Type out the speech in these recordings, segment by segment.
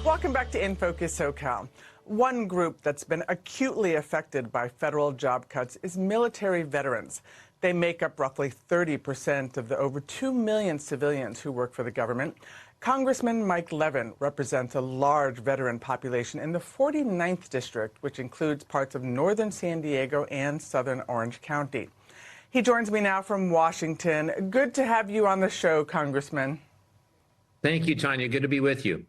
Welcome back to In Focus SoCal. One group that's been acutely affected by federal job cuts is military veterans. They make up roughly 30% of the over 2 million civilians who work for the government. Congressman Mike Levin represents a large veteran population in the 49th district, which includes parts of northern San Diego and southern Orange County. He joins me now from Washington. Good to have you on the show, Congressman. Thank you, Tanya. Good to be with you.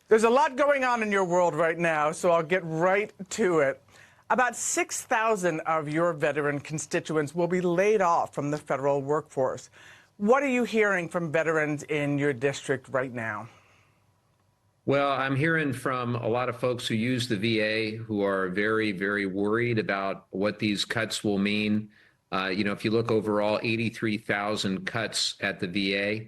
There's a lot going on in your world right now, so I'll get right to it. About 6,000 of your veteran constituents will be laid off from the federal workforce. What are you hearing from veterans in your district right now? Well, I'm hearing from a lot of folks who use the VA who are very, very worried about what these cuts will mean. If you look overall, 83,000 cuts at the VA.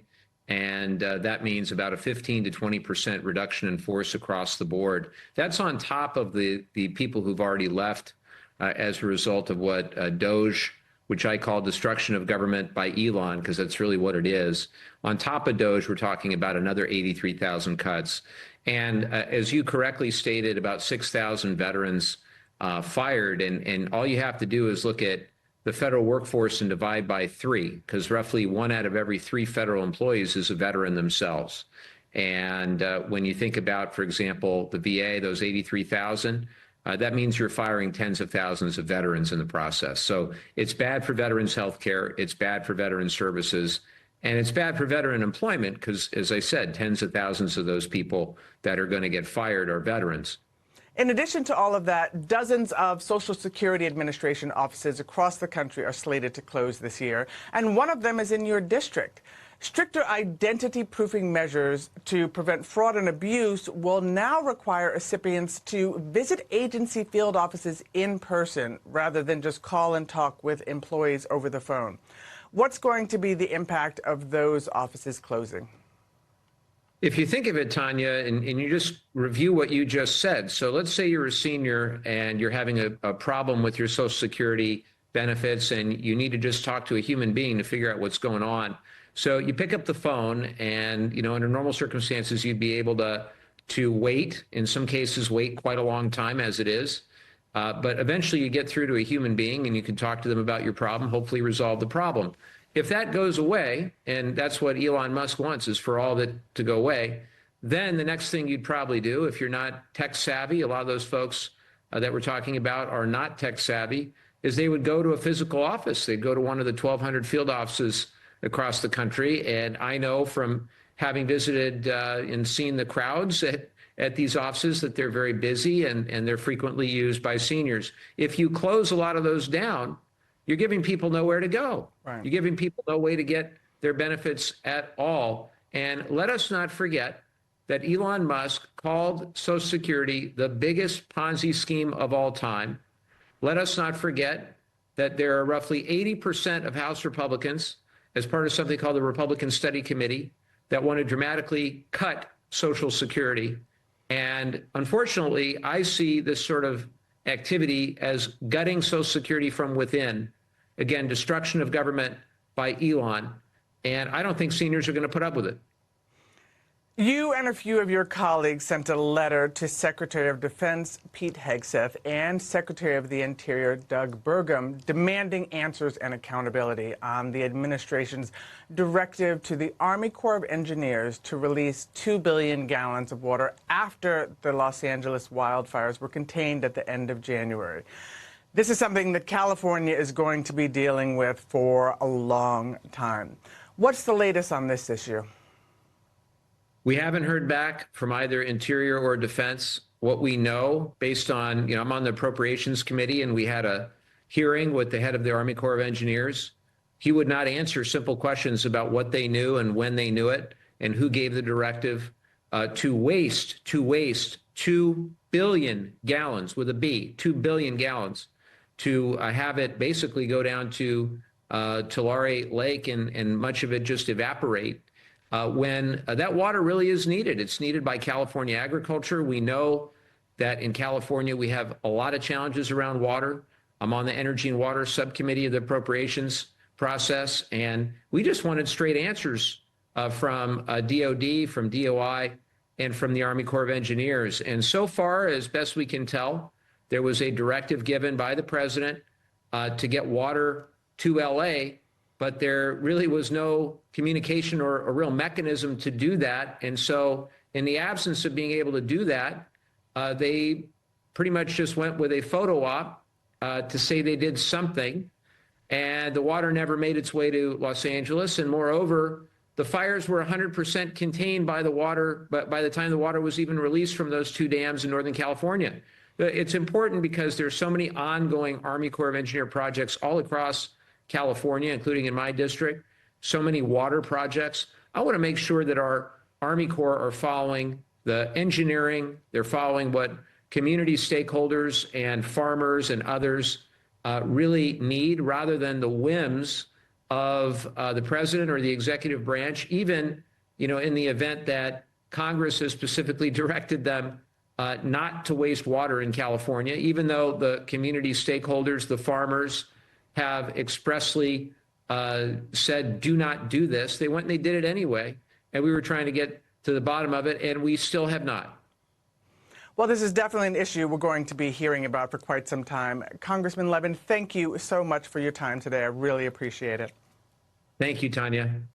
And that means about a 15 to 20% reduction in force across the board. That's on top of the people who've already left as a result of what DOGE, which I call destruction of government by Elon, because that's really what it is. On top of DOGE, we're talking about another 83,000 cuts. And as you correctly stated, about 6,000 veterans fired. And all you have to do is look at the federal workforce and divide by 3, because roughly 1 out of every 3 federal employees is a veteran themselves. And when you think about, for example, the VA, those 83,000, that means you're firing tens of thousands of veterans in the process. So it's bad for veterans health care, it's bad for veteran services, and it's bad for veteran employment because, as I said, tens of thousands of those people that are going to get fired are veterans. In addition to all of that, dozens of Social Security Administration offices across the country are slated to close this year, and one of them is in your district. Stricter identity proofing measures to prevent fraud and abuse will now require recipients to visit agency field offices in person rather than just call and talk with employees over the phone. What's going to be the impact of those offices closing? If you think of it, Tanya, and you just review what you just said. So let's say you're a senior and you're having a problem with your Social Security benefits and you need to just talk to a human being to figure out what's going on. So you pick up the phone and, under normal circumstances, you'd be able to wait, in some cases, wait quite a long time as it is. But eventually you get through to a human being and you can talk to them about your problem, hopefully resolve the problem. If that goes away, and that's what Elon Musk wants, is for all that to go away, then the next thing you'd probably do, if you're not tech savvy, a lot of those folks that we're talking about are not tech savvy, is they would go to a physical office. They'd go to one of the 1,200 field offices across the country. And I know from having visited and seen the crowds at these offices that they're very busy and they're frequently used by seniors. If you close a lot of those down, you're giving people nowhere to go. Right. You're giving people no way to get their benefits at all. And let us not forget that Elon Musk called Social Security the biggest Ponzi scheme of all time. Let us not forget that there are roughly 80% of House Republicans, as part of something called the Republican Study Committee, that want to dramatically cut Social Security. And unfortunately, I see this sort of activity as gutting Social Security from within. Again, destruction of government by Elon. And I don't think seniors are going to put up with it. You and a few of your colleagues sent a letter to Secretary of Defense Pete Hegseth and Secretary of the Interior Doug Burgum demanding answers and accountability on the administration's directive to the Army Corps of Engineers to release 2 billion gallons of water after the Los Angeles wildfires were contained at the end of January. This is something that California is going to be dealing with for a long time. What's the latest on this issue? We haven't heard back from either Interior or Defense. What we know, based on, I'm on the Appropriations Committee, and we had a hearing with the head of the Army Corps of Engineers. He would not answer simple questions about what they knew and when they knew it and who gave the directive to waste 2 billion gallons, with a B, 2 billion gallons, to have it basically go down to Tulare Lake and much of it just evaporate. When that water really is needed. It's needed by California agriculture. We know that in California, we have a lot of challenges around water. I'm on the Energy and Water Subcommittee of the Appropriations process, and we just wanted straight answers from DOD, from DOI, and from the Army Corps of Engineers. And so far, as best we can tell, there was a directive given by the president to get water to LA, but there really was no communication or a real mechanism to do that. And so in the absence of being able to do that, they pretty much just went with a photo op to say they did something, and the water never made its way to Los Angeles. And moreover, the fires were 100% contained by the water, but by the time the water was even released from those two dams in Northern California. It's important because there's so many ongoing Army Corps of Engineer projects all across California, including in my district, so many water projects. I want to make sure that our Army Corps are following the engineering, they're following what community stakeholders and farmers and others really need, rather than the whims of the president or the executive branch, even, in the event that Congress has specifically directed them not to waste water in California, even though the community stakeholders, the farmers, have expressly said, do not do this. They went and they did it anyway. And we were trying to get to the bottom of it, and we still have not. Well, this is definitely an issue we're going to be hearing about for quite some time. Congressman Levin, thank you so much for your time today. I really appreciate it. Thank you, Tanya.